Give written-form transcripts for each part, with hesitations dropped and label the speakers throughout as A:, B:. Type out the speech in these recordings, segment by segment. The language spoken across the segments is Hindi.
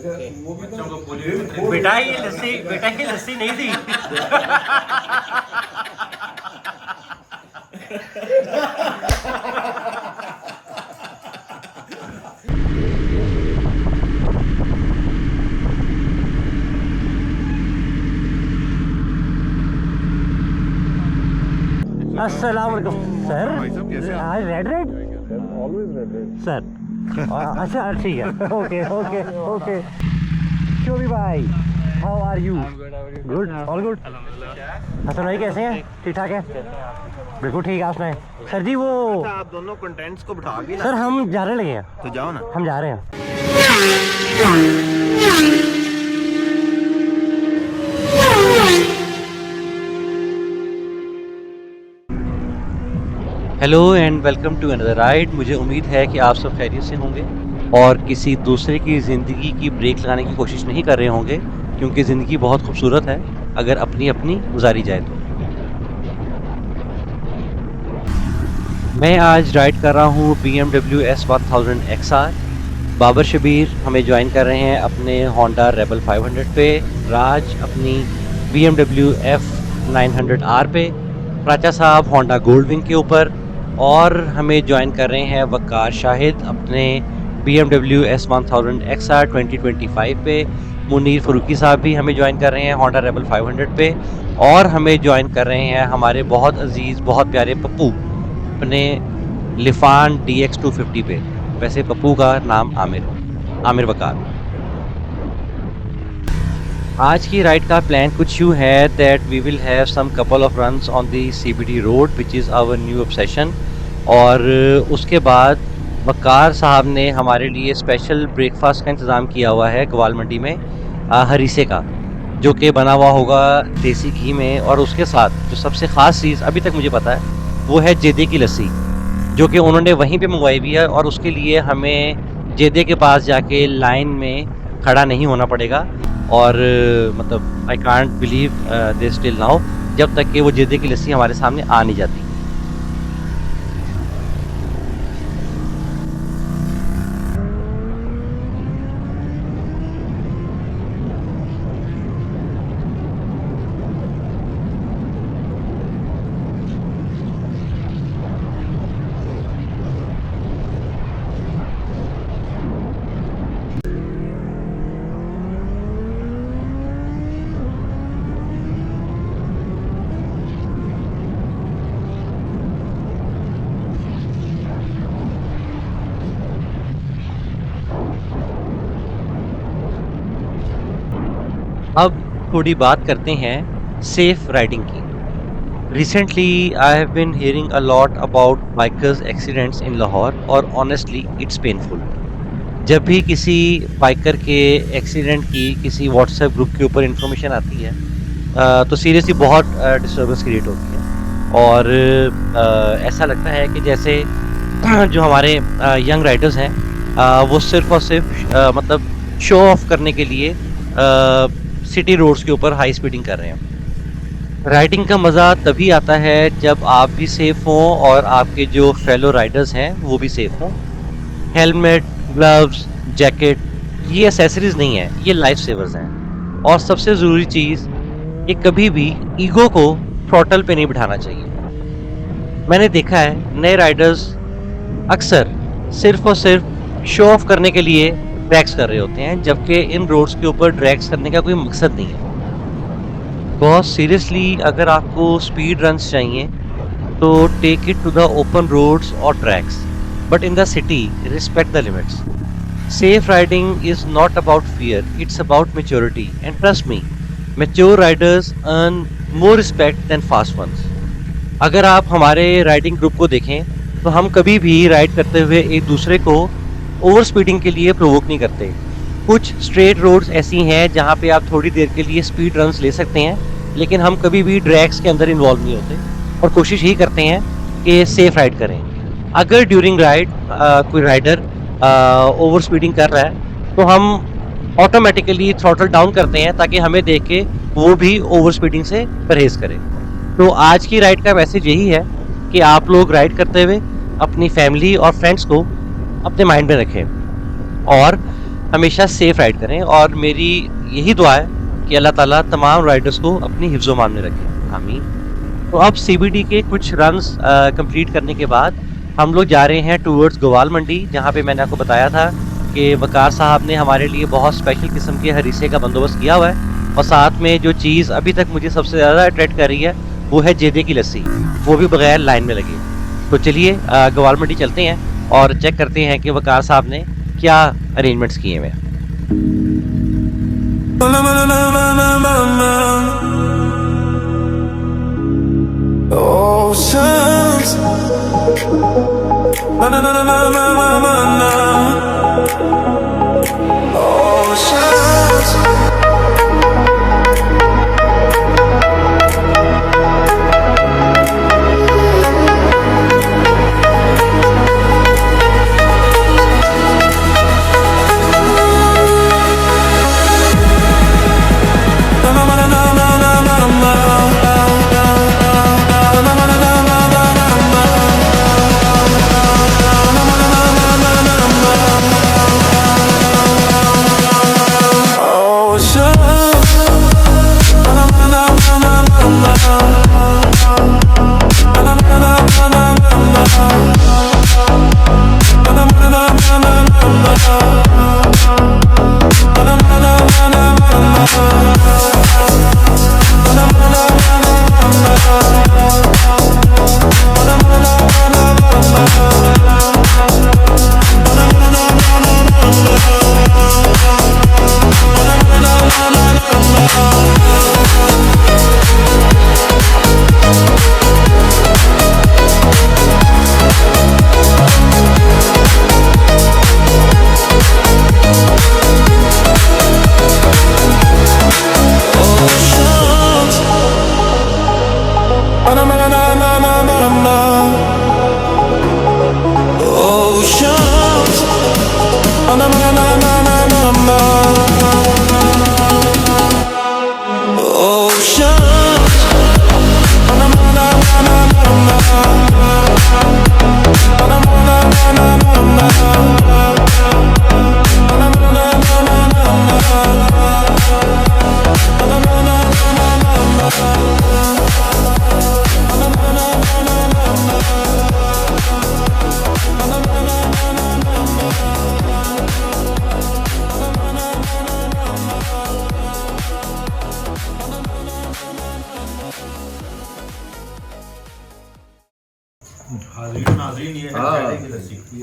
A: बेटा ये लस्सी नहीं थी। अस्सलाम वालेकुम सर। आज रेड सर। अच्छा ठीक है। Okay okay okay. शोभी भाई, how are you? Good, all good. Hasan भाई कैसे हैं? ठीक ठाक है? बिल्कुल ठीक है। आप सुनाएं सर जी। वो
B: आप दोनों कंटेंट्स को बिठा के
A: सर हम जा रहे लगे हैं।
B: तो जाओ ना।
A: हम जा रहे हैं। Hello and welcome to another ride. मुझे उम्मीद है कि आप सब खैरियत से होंगे और किसी दूसरे की ज़िंदगी की ब्रेक लगाने की कोशिश नहीं कर रहे होंगे, क्योंकि ज़िंदगी बहुत खूबसूरत है अगर अपनी अपनी गुजारी जाए तो। मैं आज राइड कर रहा हूँ BMW S1000 XR। Babar Shabir हमें ज्वाइन कर रहे हैं अपने होंडा रेबल 500 पे, राज अपनी BMW F900R पे, प्राचा साहब होंडा गोल्डविंग के ऊपर, और हमें ज्वाइन कर रहे हैं वकार शाहिद अपने BMW S1000 XR 2025 पे। मुनीर फ़रूकी साहब भी हमें ज्वाइन कर रहे हैं होंडा रेबल 500 पे, और हमें ज्वाइन कर रहे हैं हमारे बहुत अजीज़ बहुत प्यारे पप्पू अपने लिफान DX 250 पे। वैसे पप्पू का नाम आमिर वकार। आज की राइड का प्लान कुछ यूँ है that we will have some couple of runs on the CBD road which is our new obsession, और उसके बाद वकार साहब ने हमारे लिए स्पेशल ब्रेकफास्ट का इंतज़ाम किया हुआ है गवाल मंडी में हरीसे का, जो कि बना हुआ होगा देसी घी में, और उसके साथ जो सबसे ख़ास चीज़ अभी तक मुझे पता है वो है जेदे की लस्सी, जो कि उन्होंने वहीं पे मंगवाई भी है, और उसके लिए हमें जेदे के पास जाके लाइन में खड़ा नहीं होना पड़ेगा। और मतलब I can't believe this till now, जब तक कि वो जेदे की लस्सी हमारे सामने आ नहीं जाती। अब थोड़ी बात करते हैं सेफ राइडिंग की। Recently I have been hearing a lot about bikers accidents in Lahore, और ऑनेस्टली इट्स पेनफुल। जब भी किसी बाइकर के एक्सीडेंट की किसी व्हाट्सएप ग्रुप के ऊपर इंफॉर्मेशन आती है तो सीरियसली बहुत डिस्टर्बेंस क्रिएट होती है, और ऐसा लगता है कि जैसे जो हमारे यंग राइडर्स हैं वो सिर्फ और सिर्फ मतलब शो ऑफ करने के लिए सिटी रोड्स के ऊपर हाई स्पीडिंग कर रहे हैं। राइडिंग का मज़ा तभी आता है जब आप भी सेफ़ हों और आपके जो फेलो राइडर्स हैं वो भी सेफ़ हों। हेलमेट, ग्लव्स, जैकेट ये एसेसरीज़ नहीं है, ये लाइफ सेवर्स हैं। और सबसे ज़रूरी चीज़, ये कभी भी ईगो को थ्रॉटल पे नहीं बिठाना चाहिए। मैंने देखा है नए राइडर्स अक्सर सिर्फ और सिर्फ शो ऑफ करने के लिए ड्रैग्स कर रहे होते हैं, जबकि इन रोड्स के ऊपर ड्रैग्स करने का कोई मकसद नहीं है। बहुत सीरियसली अगर आपको स्पीड रन्स चाहिए तो take it to the open roads और tracks, but in the city respect the limits. Safe riding is not about fear, it's about maturity, and trust me, mature riders earn more respect than fast ones. अगर आप हमारे राइडिंग ग्रुप को देखें तो हम कभी भी राइड करते हुए एक दूसरे को ओवर स्पीडिंग के लिए प्रोवोक नहीं करते। कुछ स्ट्रेट रोड्स ऐसी हैं जहाँ पे आप थोड़ी देर के लिए स्पीड रन्स ले सकते हैं, लेकिन हम कभी भी ड्रैग्स के अंदर इन्वॉल्व नहीं होते और कोशिश यही करते हैं कि सेफ राइड करें। अगर ड्यूरिंग राइड कोई राइडर ओवर स्पीडिंग कर रहा है तो हम ऑटोमेटिकली थ्रॉटल डाउन करते हैं ताकि हमें देख के वो भी ओवर स्पीडिंग से परहेज़ करे। तो आज की राइड का मैसेज यही है कि आप लोग राइड करते हुए अपनी फैमिली और फ्रेंड्स को अपने माइंड में रखें, और हमेशा सेफ राइड करें और मेरी यही दुआ है कि अल्लाह ताला तमाम राइडर्स को अपनी हिफ्ज़-ओ-मान में रखे, आमीन। तो अब सीबीडी के कुछ रन्स कंप्लीट करने के बाद हम लोग जा रहे हैं टूवर्ड्स गोवाल मंडी, जहाँ पे मैंने आपको बताया था कि वकार साहब ने हमारे लिए बहुत स्पेशल किस्म के हरीसे का बंदोबस्त किया हुआ है और साथ में जो चीज़ अभी तक मुझे सबसे ज़्यादा अट्रैक्ट कर रही है वो है जेदे की लस्सी, वो भी बगैर लाइन में लगे। तो चलिए गोवाल मंडी चलते हैं और चेक करते हैं कि वकार साहब ने क्या अरेंजमेंट्स किए हुए हैं।
C: Oceans, na na na na na na na na. Oceans.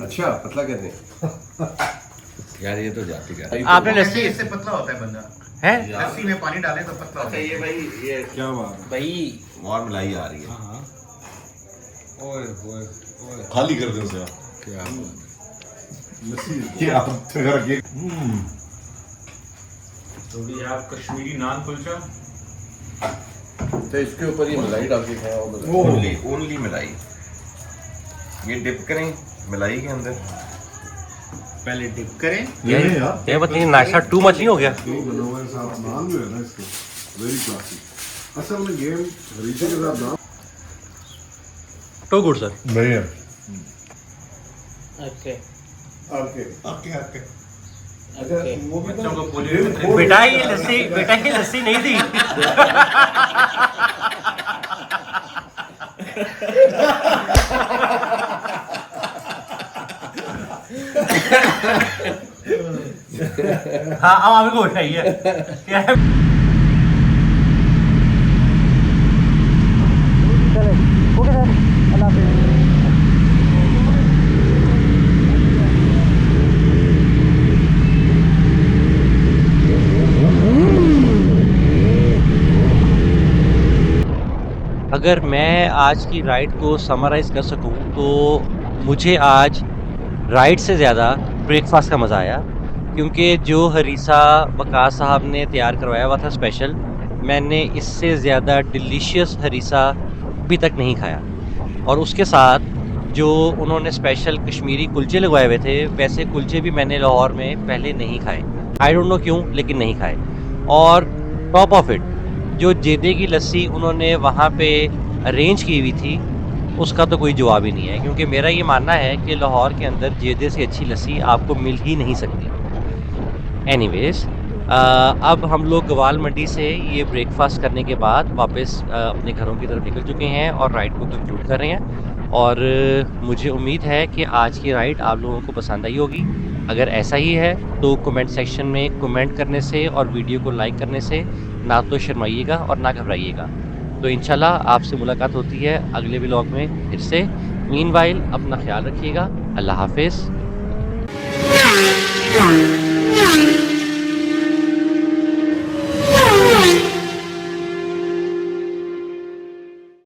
D: अच्छा पतला कहते हैं यार, ये तो जाती का
A: आपने लस्सी
B: इससे पतला होता है बंदा
A: है,
B: लस्सी में पानी डाले तो पतला होता है। ये भाई ये
D: क्या बात है
B: भाई
D: और मलाई आ रही है।
B: हाँ
D: ओए ओए ओए
E: खाली कर दो उसे
D: क्या
E: ये आप अगर ये
F: तो भी आप कश्मीरी नान कुलचा
D: तो इसके ऊपर ये मलाई डाल के खाया होगा।
E: ओनली ओनली मलाई, ये डिप करें मलाई के अंदर।
B: पहले डिप करें।
E: नहीं यार,
A: ये बताइए नाश्ता टू मच नहीं हो गया?
E: बना हुआ है साथ नान जो है ना इसके वेरी क्लासिक। असल में गेम हरीशे के साथ नान
A: टू गुड सर।
E: नहीं है।
B: ओके
E: ओके ओके ओके
F: बच्चों को पोलियो में
A: बेटा ये लस्सी नहीं थी। हाँ अब आपको उठाइए क्या है? अगर मैं आज की राइड को समराइज कर सकूं तो मुझे आज राइड से ज़्यादा ब्रेकफास्ट का मज़ा आया, क्योंकि जो हरीसा वकार साहब ने तैयार करवाया हुआ था स्पेशल, मैंने इससे ज़्यादा डिलीशियस हरीसा अभी तक नहीं खाया। और उसके साथ जो उन्होंने स्पेशल कश्मीरी कुलचे लगवाए हुए थे, वैसे कुलचे भी मैंने लाहौर में पहले नहीं खाए। आई डोंट नो क्यों, लेकिन नहीं खाए। और टॉप ऑफ इट जो जेदे की लस्सी उन्होंने वहाँ पे अरेंज की हुई थी, उसका तो कोई जवाब ही नहीं है, क्योंकि मेरा ये मानना है कि लाहौर के अंदर जेदे से अच्छी लस्सी आपको मिल ही नहीं सकती। एनीवेज अब हम लोग गवाल मंडी से ये ब्रेकफास्ट करने के बाद वापस अपने घरों की तरफ निकल चुके हैं और राइड को कंक्लूड कर रहे हैं। और मुझे उम्मीद है कि आज की राइड आप लोगों को पसंद आई होगी। अगर ऐसा ही है तो कमेंट सेक्शन में कमेंट करने से और वीडियो को लाइक करने से ना तो शर्माइएगा और ना घबराइएगा। तो इंशाल्लाह आपसे मुलाकात होती है अगले व्लॉग में फिर से। मीनवाइल अपना ख्याल रखिएगा। अल्लाह हाफिज़।